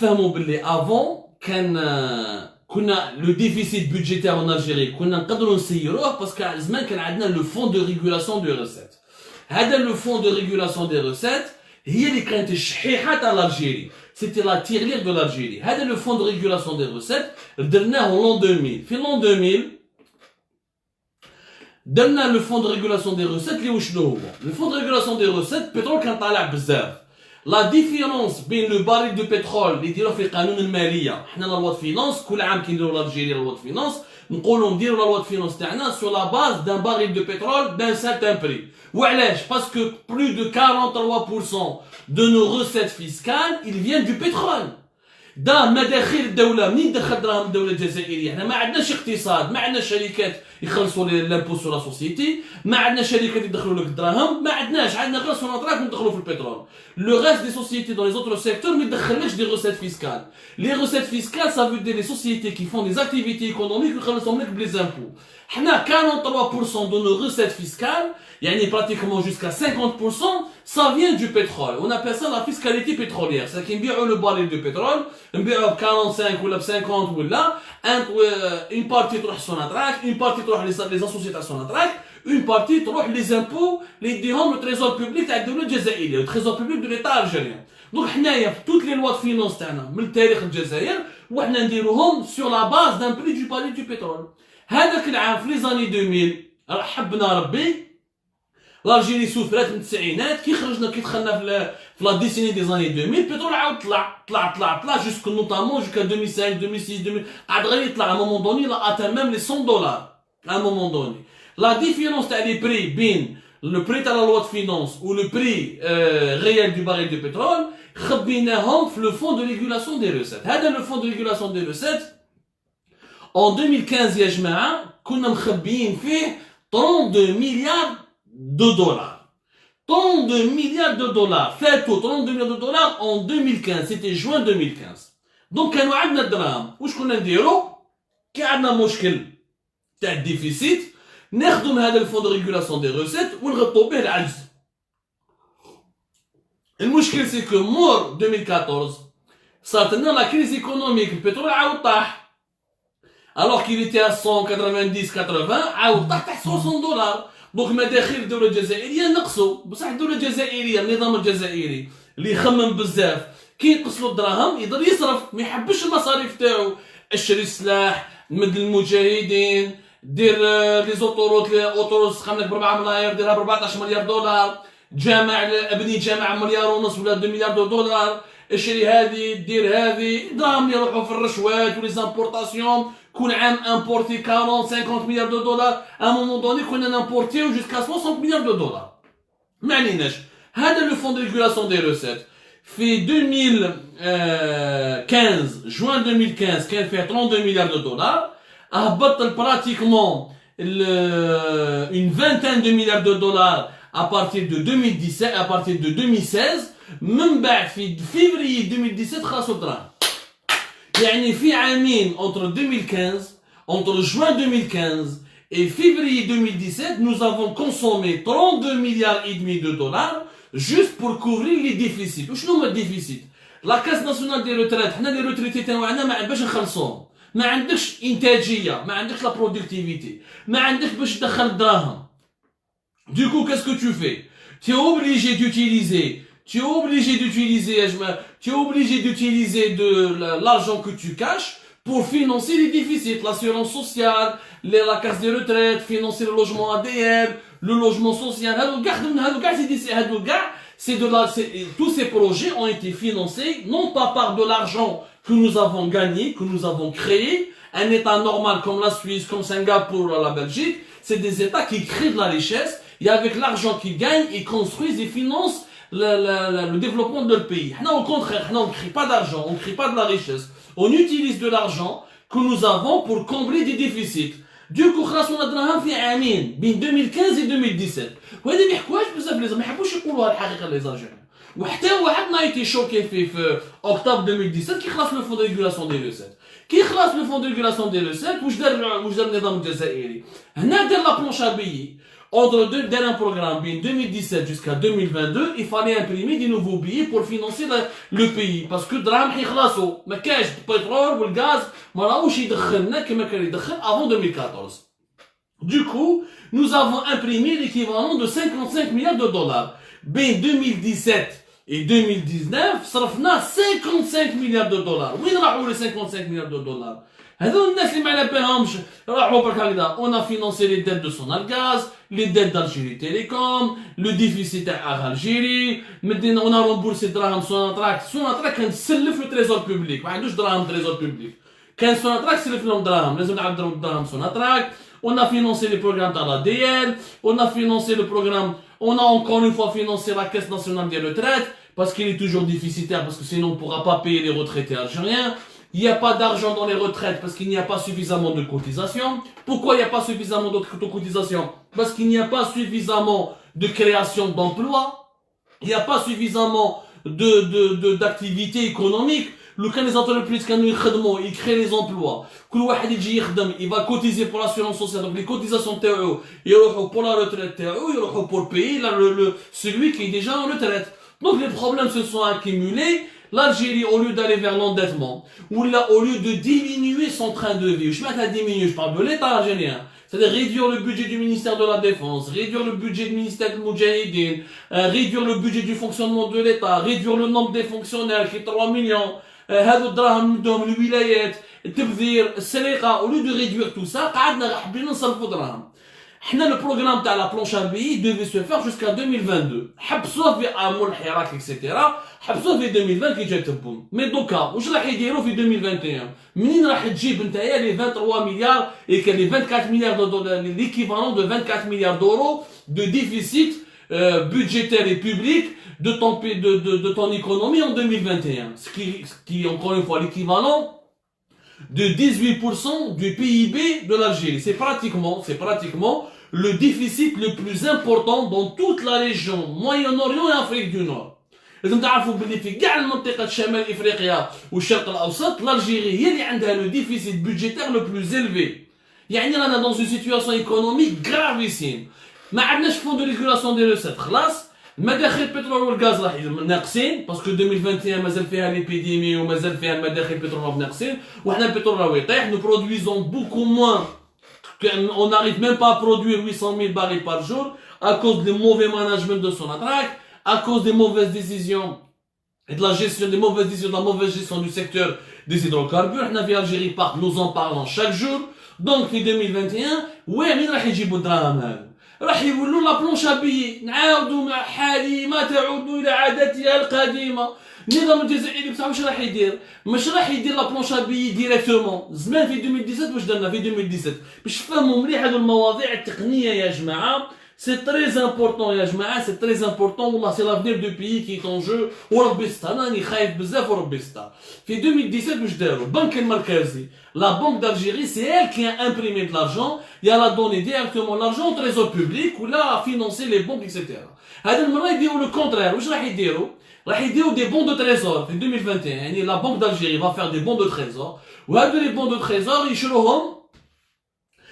نتفاهموا باللي افون كان كنا لو ديفيسيت بودجيتير en Algérie كنا نقدروا نسيروه باسكو زمان كان عندنا لو فون دو ريغولاسيون دو ريسيت. هذا لو فون دو ريغولاسيون دي ريسيت هي اللي كانت الشحيحه تاع الجيري، سيتي لا تيرلير دو الجيري. هذا لو فون دو ريغولاسيون دي ريسيت درناه لون 2000. في لون 2000 درنا لو فون دو ريغولاسيون دي ريسيت اللي وشنو هو لو فون دو ريغولاسيون دي ريسيت. البترول كان طالع بزاف. لا ديفيرونس بين لو باريل دو بترول اللي يديروه في القانون الماليه، حنا لا لوا فينانس كل عام كي نديروا لالجيري لا لوا فينانس نقولوا نديروا لا لوا فينانس تاعنا سور لا باز دان باريل دو بترول دان سارتان بري. وعلاش؟ باسكو بلو دو 43% دو نو ريسيت فيسكال ils viennent du pétrole. دا مداخيل الدوله منين دخل دراهم الدوله الجزائريه؟ حنا ما عندناش اقتصاد، ما عندناش شركات يخلصوا لامبو سو لا سوسيتي، ما عندنا شركات يدخلوا لك الدراهم، ما عندناش، عندنا غير سوناطراك ندخلوا في البترول. لو ريست دي سوسيتي دون لي زوتر سيكتور ما يدخلش دي روسيت فيسكال. لي روسيت فيسكال سا فو دير لي سوسيتي كي فون دي اكتيفيتي ايكونوميك ويخلصهم لك بلي زامبو. حنا 43% دو نو روسيت فيسكال يعني براتيكمون جوسكا 50% ça vient du pétrole. On appelle ça la fiscalité pétrolière. C'est qu'ils نبيعوا le baril de pétrole, نبيعوا ب 45 ولا ب 50 ولا une partie تروح سوناتراك، une partie تروح les associés تاع سوناتراك، une partie تروح les impôts اللي يديهم le trésor public تاع الدولة الجزائرية، le trésor public de l'état algérien. دونك حنايا في توت لي لوا فينونس تاعنا من تاريخ الجزائر وحنا نديروهم sur la base d'un prix du baril du pétrole. هذاك العام في لي زاني 2000 حبنا ربي الجيري سوفرات من التسعينات كي خرجنا كي دخلنا في لا ديسيني دي زاني 2000 البترول عاود طلع جوسك نوتامون جوسكا 2005 2006 2000 عاد غير يطلع ا مومون دوني لا اتان ميم لي 100 دولار ا مومون دوني. لا ديفيرونس تاع لي بري بين لو بري تاع لا لوا دو فينانس و لو بري ريال دو باريل دو بترول خبيناهم في لو فون دو ريغولاسيون دي ريسيت. هذا لو فون دو ريغولاسيون دي ريسيت en 2015 يا جماعه كنا مخبيين فيه 32 مليار de dollars. 32 milliards de dollars. Faites-tout, 32 milliards de dollars en 2015. C'était juin 2015. Donc, كانوا عندنا الدراهم. واش كنا نديرو؟ كي عندنا مشكل تاع الديفيسيت ناخدو من هذا الفون دو ريغولاسيون دي ريسيت ونغطوا به العجز. المشكل سي كو مور 2014 صارت لنا لا كريز ايكونوميك، البترول عاود طاح. alors qu'il était à 190 80 عاود طاح تحت 60 دولار. دونك مداخيل الدوله الجزائريه نقصوا. بصح الدوله الجزائريه النظام الجزائري اللي يخمم بزاف كي ينقص له الدراهم يقدر يصرف، ما يحبش المصاريف تاعو. اشري السلاح، نمد المجاهدين، دير لي اوتوروت سخن لك ب 4 ملاير ديرها ب 14 مليار دولار، جامع ابني جامع مليار ونص ولا 2 مليار دولار، اشري هذه دير هذه، دراهم يروحوا في الرشوات ولي زامبورطاسيون. كل عام امبورتي 40 50 مليار دولار، ا مومون دوني كنا نامبورتيو جوسكا 60 مليار دولار. ما عليناش. هذا لو فون دو ريغولاسيون دي ريسيت في 2015 جوان 2015 كان فيه 32 مليار دولار، هبط براتيكمون une vingtaine de milliards de dollars à partir de 2017 à partir de 2016. من بعد في février 2017 خلصوا الدراهم. يعني في عامين entre 2015 entre juin 2015 et février 2017 nous avons consommé 32 milliards et demi de dollars juste pour couvrir les déficits. وشنو هما الديفيسيت؟ لا كاس ناسيونال دي روتريت حنا لي روتريتي تاعنا ما باش نخلصوهم، ما عندكش انتاجيه، ما عندكش لا برودكتيفيتي، ما عندكش باش تدخل الدراهم. Du coup qu'est-ce que tu fais? Tu es obligé d'utiliser tu es obligé d'utiliser de l'argent que tu caches pour financer les déficits, l'assurance sociale, la caisse des retraites, financer le logement ADR, le logement social. Tous ces projets ont été financés non pas par de l'argent que nous avons gagné, que nous avons créé. Un État normal comme la Suisse, comme Singapour, la Belgique, c'est des États qui créent de la richesse et avec l'argent qu'ils gagnent, ils construisent et financent le développement de leur pays. Au contraire, on ne crée pas d'argent, on ne crée pas de la richesse. On utilise de l'argent que nous avons pour combler des déficits. Du coup, خلصنا الدراهم في عامين بين 2015 et 2017. وهذا ما يحكوهاش بزاف لي ما يحبوش يقولوها الحقيقه لي زالجيريان. وحتى واحد نايتي شوكي في اكتوبر 2017 كي خلص لو فون دو ريغولاسيون دي ريسيت. كي خلص لو فون دو ريغولاسيون دي ريسيت واش دار النظام الجزائري؟ هنا دار لا بلونش ابيي Entre deux derniers programmes, 2017 jusqu'à 2022, il fallait imprimer des nouveaux billets pour financer le pays. Parce que drame يخلصوا. ما كاينش البترول والغاز ما راهوش يدخلنا كما كان يدخل avant 2014. Du coup, nous avons imprimé l'équivalent de 55 milliards de dollars. Ben 2017 et 2019, صرفنا 55 milliards de dollars. وين راحوا les 55 milliards de dollars؟ هذو الناس اللي ما على بالهمش راحوا برك هكذا. On a financé les dettes de Sonalgaz, les dettes d'Algérie Télécom, le déficit تاع Algérie, maintenant on a remboursé دراهم Sonatrach. Sonatrach كان تسلف le trésor public, ما عندوش دراهم trésor public. كان Sonatrach سلف لهم دراهم, لازم نعاودوا دراهم Sonatrach. On a financé les programmes dans l'ADN, on a financé le programme, on a encore une fois financé la Caisse nationale des retraites, parce qu'il est toujours déficitaire, parce que sinon on ne pourra pas payer les retraités algériens. Il n'y a pas d'argent dans les retraites, parce qu'il n'y a pas suffisamment de cotisations. Pourquoi il n'y a pas suffisamment de cotisations? Parce qu'il n'y a pas suffisamment de création d'emplois, il n'y a pas suffisamment d'activités économiques. كان les entreprises كانوا يخدموا ils créent les emplois كل واحد يجي يخدم il va cotiser pour l'assurance sociale donc les cotisations تاعو يروحوا pour la retraite تاعو يروحوا pour payer celui qui est déjà en retraite. Donc les problèmes se sont accumulés. L'Algérie, au lieu d'aller vers l'endettement, ou là, au lieu de diminuer son train de vie, je mets à diminuer, je parle de l'État algérien, c'est-à-dire réduire le budget du ministère de la Défense, réduire le budget du ministère de Moudjahidine, réduire le budget du fonctionnement de l'État, réduire le nombre des fonctionnaires qui est 3 millions, هذو الدراهم ندوهم للولايات التبذير السرقه au lieu de réduire tout ça قعدنا حابين نصرفوا دراهم. حنا le programme تاع la planche à billets devait se faire jusqu'à 2022 حبسوه في امور الحراك اكسيتيرا حبسوه في 2020 كي جات البوم. مي دوكا واش راح يديروا في 2021 منين راح تجيب نتايا لي 23 مليار et que les 24 milliards de dollars l'équivalent de 24 milliards d'euros de déficit budgétaire et public de ton économie en 2021, ce qui est encore une fois l'équivalent de 18% du PIB de l'Algérie. C'est pratiquement le déficit le plus important dans toute la région Moyen-Orient et Afrique du Nord. لازم تعرفوا باللي في كاع المنطقة شمال افريقيا والشرق الاوسط l'Algérie هي اللي عندها le déficit budgétaire le plus élevé. يعني رانا dans une situation économique gravissime. ما عندناش فond de régulation des recettes خلاص. المداخل البترول والغاز راح ناقصين باسكو 2021 مازال فيها ليبيديمي ومازال فيها المداخل البترول ناقصين وحنا البترول راه يطيح. Nous produisons beaucoup moins, on n'arrive même pas à produire 800 000 barils par jour à cause du mauvais management de Sonatrach, à cause des mauvaises décisions et de la gestion des mauvaises décisions, de la mauvaise gestion du secteur des hydrocarbures. حنا في Algérie Park nous en parlons chaque jour. Donc في 2021 وين راح يجيبوا الدراهم هذو؟ راح يولوا لا بلونش ابيي نعاودوا مع حاليمه تعود الى عاداتها القديمه. النظام الجزائري بصح واش راح يدير؟ مش راح يدير لا بلونش ابيي ديريكتومون. زمان في 2017 واش درنا في 2017 باش تفهموا مليح هذو المواضيع التقنيه يا جماعه. سي تري امبورطون يا جماعه، سي تري امبورطون والله. سي لافنير دو بيي كي ان جو وربي ستار. راني خايف بزاف وربي ستار. في 2017 واش داروا؟ البنك المركزي la Banque d'Algérie, c'est elle qui a imprimé de l'argent et elle a donné directement l'argent au trésor public ou là a financé les banques, etc. هذا المرة يديروا le contraire. واش راح يديروا؟ راح يديروا des bons de trésor في 2021. يعني la Banque d'Algérie va faire des bons de trésor. وهذو les bons de trésor يشروهم.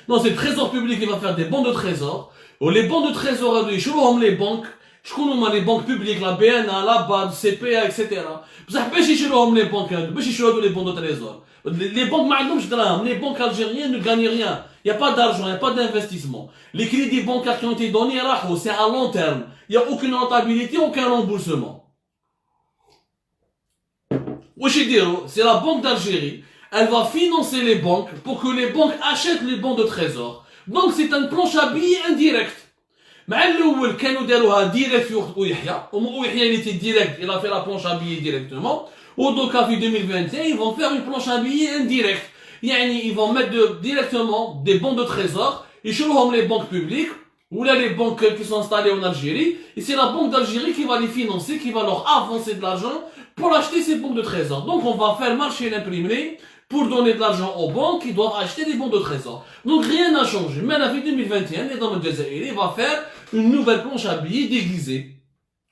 Non, c'est le trésor public qui va faire des bons de trésor. Ou les bons de trésor هذو يشروهم les banques. شكون هما les banques publiques, la BNA, la BAD, CPA, etc. بصح باش يشروهم les banques هذو باش يشرو هذو les bons de trésor. Les banques معندهمش دراهم. Les banques algériennes ne gagnent rien. Il n'y a pas d'argent, il n'y a pas d'investissement. Les crédits bancaires qui ont été donnés, c'est à long terme. Il n'y a aucune rentabilité, aucun remboursement. C'est la Banque d'Algérie. Elle va financer les banques pour que les banques achètent les bons de trésor. Donc c'est une planche à billets indirecte. مع الاول كانوا داروها ديريكت في وقت ويحيى ويحيى اللي تي ديريكت il a fait la planche à billets directement. ودوكا في 2021 ils vont faire une planche à billets indirecte. يعني ils vont mettre directement des bons de trésor يشروهم les banques publiques ou là les banques qui sont installées en Algérie et c'est la Banque d'Algérie qui va les financer, qui va leur avancer de l'argent pour acheter ces bons de trésor. Donc on va faire marcher l'imprimerie pour donner de l'argent aux banques qui doivent acheter des bons de trésor. Donc rien n'a changé. Mais en 2021, l'État الجزائري va faire une nouvelle planche à billets déguisée.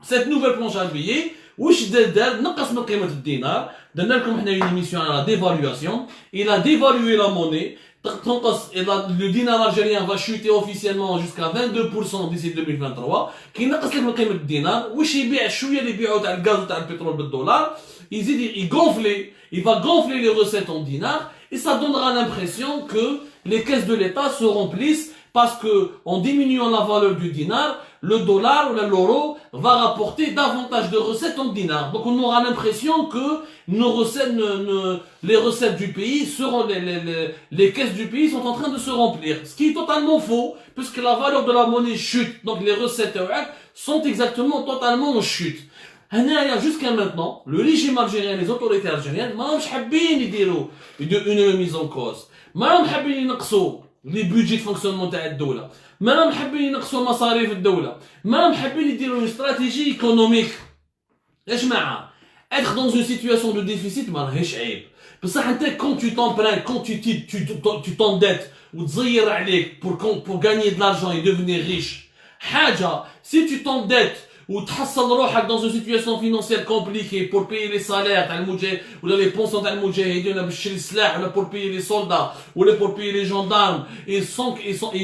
Cette nouvelle planche à billets, واش دار نقص من قيمة الدينار. درنا لكم حنا une émission على la dévaluation. Il a dévalué la monnaie. le dinar algérien va chuter officiellement jusqu'à 22% d'ici 2023 كي ينقص لك من قيمه الدينار واش يبيع الشويه اللي يبيعوا تاع الغاز وتاع البترول بالدولار يزيد يغونفلي il va gonfler les recettes en dinars et ça donnera l'impression que les caisses de l'État se remplissent parce que en diminuant la valeur du dinar, le dollar ou l'euro va rapporter davantage de recettes en dinars. Donc on aura l'impression que nos recettes, les recettes du pays seront, les caisses du pays sont en train de se remplir. Ce qui est totalement faux, puisque la valeur de la monnaie chute. Donc les recettes sont exactement totalement en chute. Jusqu'à maintenant, le régime algérien, les autorités algériennes, ما حابين يديروا une remise en cause. ما حابين ينقصوا les budgets de fonctionnement تاع الدولة. ما حابين ينقصوا مصاريف الدولة. ما حابين يديروا une stratégie économique. يا جماعة être dans une situation de déficit ما راهيش عيب. بصح انت quand tu t'empruntes, quand tu t'endettes وتزير عليك pour gagner de l'argent et devenir riche. حاجة si tu t'endettes ou تحصل روحك dans une situation financière compliquée pour payer les salaires تاع المجاهد ولا les pensions تاع المجاهدين ولا باش تشري السلاح ولا pour payer les soldats ولا pour payer les gendarmes et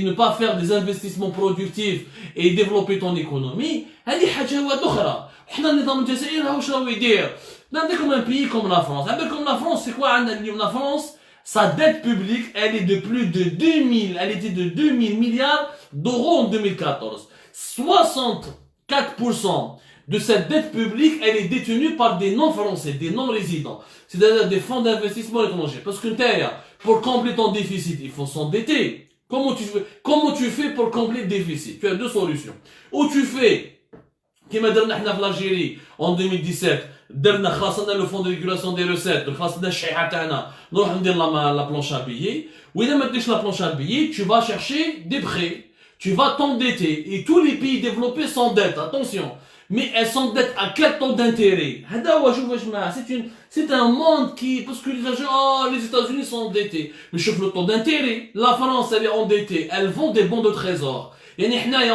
ne pas faire des investissements productifs et développer ton économie هذه حاجة واحدة أخرى. حنا النظام الجزائري واش راهو يدير؟ نعطيكم un pays comme la France. Un pays comme la France, c'est quoi عندنا اليوم la France? Sa dette publique, elle est de plus de 2000, elle était de 2000 milliards d'euros en 2014. 64% de cette dette publique, elle est détenue par des non-français, des non-résidents. C'est-à-dire des fonds d'investissement étrangers. Parce que pour combler ton déficit, il faut s'endetter. Comment tu fais pour combler le déficit? Tu as deux solutions. Ou tu fais, comme on a fait l'Algérie en 2017, خلصنا le fonds de régulation des recettes, خلصنا الشيعة تاعنا نروح ندير la planche à billets. وإذا ما تديش la planche à billets, tu vas chercher des prêts. Tu vas t'endetter et tous les pays développés s'endettent, attention. Mais elles s'endettent à quel taux d'intérêt? C'est un monde qui, parce que les États-Unis sont endettés. Mais je le taux d'intérêt. La France, elle est endettée. Elles vend des bons de trésor. Et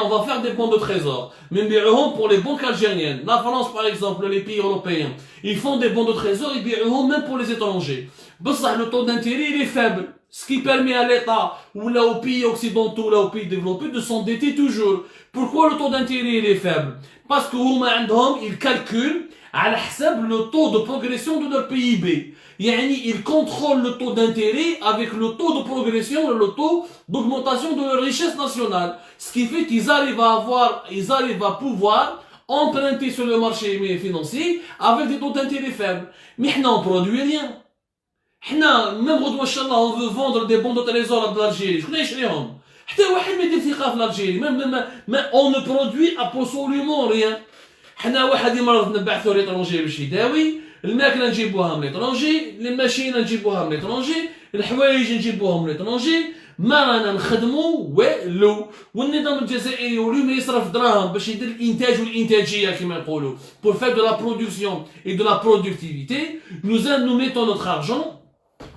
on va faire des bons de trésor. Mais pour les banques algériennes. La France, par exemple, les pays européens, ils font des bons de trésor et même pour les étrangers. Le taux d'intérêt, il est faible. Ce qui permet à l'État, ou là aux pays occidentaux, ou là aux pays développés, de s'endetter toujours. Pourquoi le taux d'intérêt il est faible? Parce que ils calculent à le taux de progression de leur PIB. Ils contrôlent le taux d'intérêt avec le taux de progression, le taux d'augmentation de leur richesse nationale. Ce qui fait qu'ils arrivent à pouvoir emprunter sur le marché financier avec des taux d'intérêt faibles. Mais on ne produit rien. Même on veut vendre des bons de trésor de l'Algérie. حتى واحد ما يدير ثقة في الألجيري. On ne produit absolument rien. حنا واحد يمرض نبعثو ليترونجي باش يداوي. الماكلة نجيبوها من ليترونجي. الماشينة نجيبوها من ليترونجي. الحوايج نجيبوهم من ليترونجي. ما رانا نخدمو والو. والنظام الجزائري يولي ما يصرف دراهم باش يدير الإنتاج والإنتاجية كما نقولوا. Pour faire de la production et de la productivité, nous mettons notre argent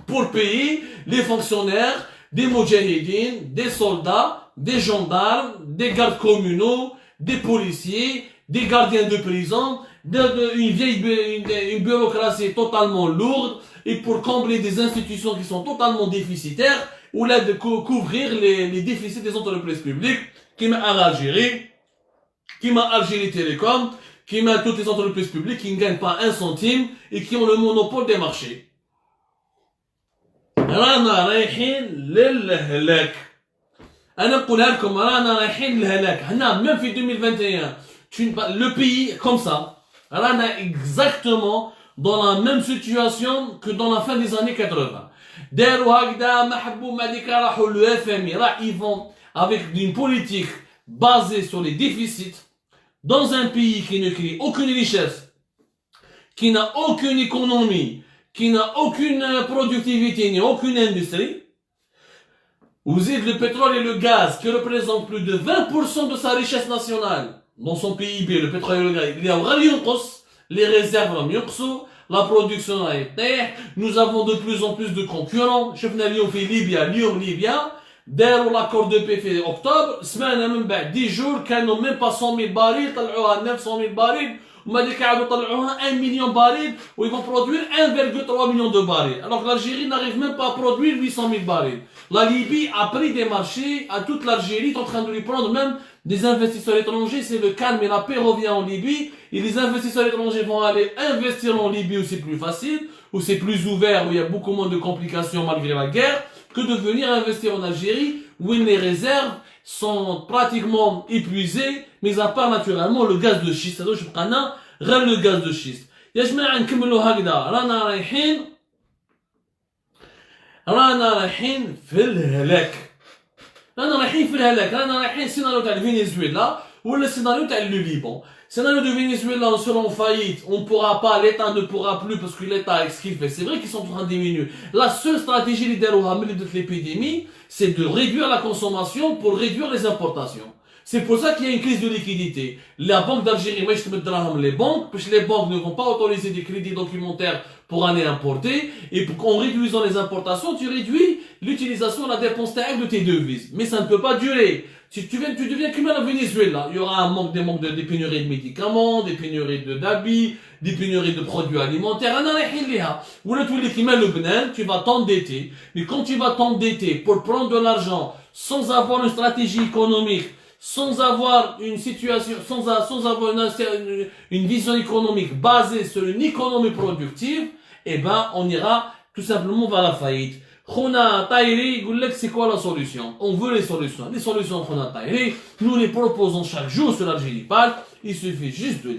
pour payer les fonctionnaires, des moudjahidines, des soldats, des gendarmes, des gardes communaux, des policiers, des gardiens de prison, une bureaucratie totalement lourde, et pour combler des institutions qui sont totalement déficitaires, ou là de couvrir les déficits des entreprises publiques, qui m'a Algérie, qui m'a Algérie Télécom, qui m'a toutes les entreprises publiques qui ne gagnent pas un centime et qui ont le monopole des marchés. رانا رايحين للهلاك. انا نقولها لكم رانا رايحين للهلاك. هنا même في 2021 le pays comme ça رانا exactement dans la même situation que dans la fin des années 80. داروا هكذا ما حبوا ما ديك راحوا le FMI ils vont avec une politique basée sur les déficits dans un pays qui ne crée aucune richesse, qui n'a aucune économie, qui n'a aucune productivité ni aucune industrie. Vous êtes le pétrole et le gaz qui représentent plus de 20% de sa richesse nationale dans son PIB, le pétrole et le gaz. Il y a les réserves vont ينقصوا, la production va être. Nous avons de plus en plus de concurrents. شفنا اليوم في ليبيا, Libya, داروا l'accord de paix في octobre, سمعنا من بعد 10 jours كانوا même pas 100 000 barils, طلعوها 900 000 barils. وما ديك عاودوا طلعوها 1 million de barils où ils vont produire 1,3 million de barils. Alors que l'Algérie n'arrive même pas à produire 800 000 barils. La Libye a pris des marchés à toute l'Algérie, est en train de lui prendre même des investisseurs étrangers. C'est le calme et la paix revient en Libye. Et les investisseurs étrangers vont aller investir en Libye où c'est plus facile, où c'est plus ouvert, où il y a beaucoup moins de complications malgré la guerre, que de venir investir en Algérie où les réserves sont pratiquement épuisées, mais à part naturellement le gaz de schiste. هذا واش بقانا غير le gaz de schiste. يا جماعة نكملوا هكذا. رانا رايحين في الهلاك. رانا رايحين سيناريو تاع فنزويلا ولا سيناريو تاع le Liban. Scénario de Venezuela, on sera en faillite, on ne pourra pas, l'État ne pourra plus parce que l'État, ce qu'il fait, c'est vrai qu'ils sont en train de diminuer. La seule stratégie de l'épidémie, c'est de réduire la consommation pour réduire les importations. C'est pour ça qu'il y a une crise de liquidité. La Banque d'Algérie, les banques, parce que les banques ne vont pas autoriser des crédits documentaires pour aller importer, et qu'en réduisant les importations, tu réduis l'utilisation, la dépense de tes devises. Mais ça ne peut pas durer. Si tu deviens comme à Venezuela, il y aura des pénuries de médicaments, des pénuries d'habits, des pénuries de produits alimentaires. Tu vas t'endetter. Mais quand tu vas t'endetter pour prendre de l'argent sans avoir une stratégie économique, sans avoir une situation, sans avoir une vision économique basée sur une économie productive, eh ben, on ira tout simplement vers la faillite. Khona Tahiri, c'est quoi la solution? On veut les solutions. Les solutions Khona Tahiri, nous les proposons chaque jour sur l'Algérie Parle. Il suffit juste de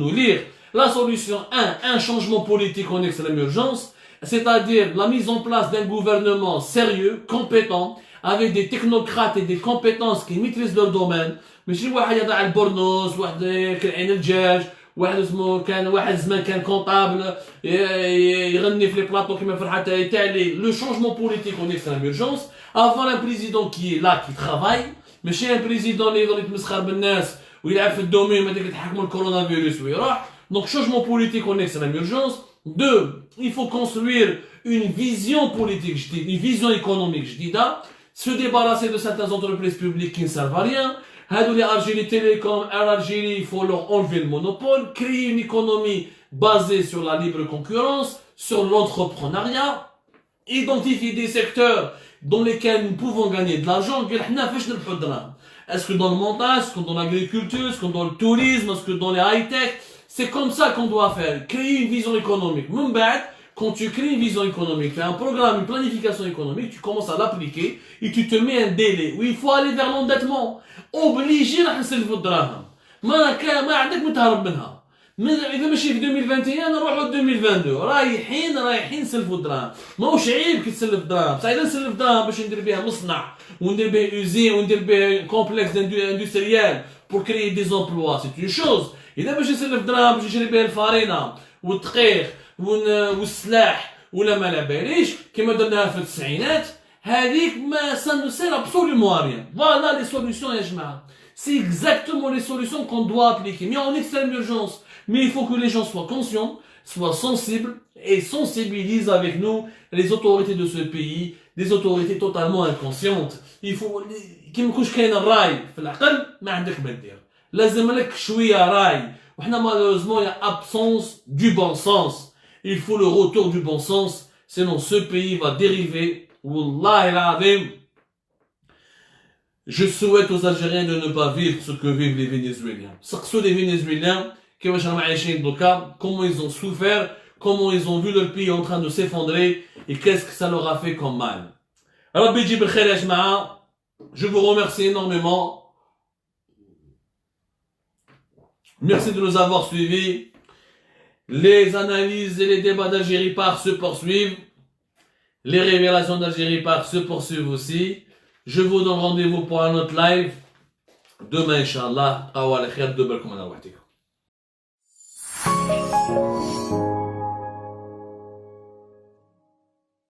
nous lire. La solution 1, un changement politique en extrême urgence, c'est-à-dire la mise en place d'un gouvernement sérieux, compétent, avec des technocrates et des compétences qui maîtrisent leur domaine. ماشي واحد يضع البورنوس واحد كيعين الدجاج واحد اسمه واحد زمان كان كونطابل يغني في لي بلاطو كيما فرحات تالي. Le changement politique en extrême urgence, avoir un président qui est là, qui travaille, ماشي un président اللي يضل يتمسخر بالناس ويلعب في الدومين هذاك يتحكموا الكورونا فيروس ويروح. Donc changement politique en extrême urgence. 2, il faut construire une vision politique, une vision économique جديدة, se débarrasser de certaines entreprises publiques qui ne servent à rien. هادو les Algérie Télécom, Air Algérie, il faut leur enlever le monopole, créer une économie basée sur la libre concurrence, sur l'entrepreneuriat, identifier des secteurs dans lesquels nous pouvons gagner de l'argent. Est-ce que dans le montage, est-ce que dans l'agriculture, est-ce que dans le tourisme, est-ce que dans les high-tech? C'est comme ça qu'on doit faire, créer une vision économique. Quand tu crées une vision économique, tu as un programme, une planification économique, tu commences à l'appliquer et tu te mets un délai où il faut aller vers l'endettement. Obligé à نسلفوا الدراهم. ما عندك متهرب منها. إذا ماشي في 2021 نروحوا 2022. رايحين نسلفوا الدراهم. ماهوش عيب كي تسلف الدراهم. صح إذا نسلف الدراهم باش ندير بها مصنع وندير بها يوزين وندير بها كومبلكس اندستريال pour créer des emplois, c'est une chose. إذا باش نسلف الدراهم باش نشري بها الفارينة والدقيق والسلاح ولا ما لا باليش كما درناها في التسعينات, هذيك ما ça ne sert absolument à rien. Voilà les solutions يا جماعة. C'est exactement les solutions qu'on doit appliquer. Mais en extrême urgence. Mais il faut que les gens soient conscients, soient sensibles et sensibilisent avec nous les autorités de ce pays, des autorités totalement inconscientes. Il faut كي ما يكونش كاين الراي في العقل ما عندك ما دير. لازم لك شوية راي. وحنا malheureusement il y a absence du bon sens. Il faut le retour du bon sens, sinon ce pays va dériver. Wallahi al-azim. Je souhaite aux Algériens de ne pas vivre ce que vivent les Vénézuéliens. Saqsou les Vénézuéliens, comment ils ont souffert, comment ils ont vu leur pays en train de s'effondrer, et qu'est-ce que ça leur a fait comme mal. Rabbi Jib al-Khair ya jama'a, je vous remercie énormément. Merci de nous avoir suivis. Les analyses et les débats d'Algérie Parle se poursuivent. Les révélations d'Algérie Parle se poursuivent aussi. Je vous donne rendez-vous pour un autre live. Demain, Inch'Allah. Awal khair, de bel comme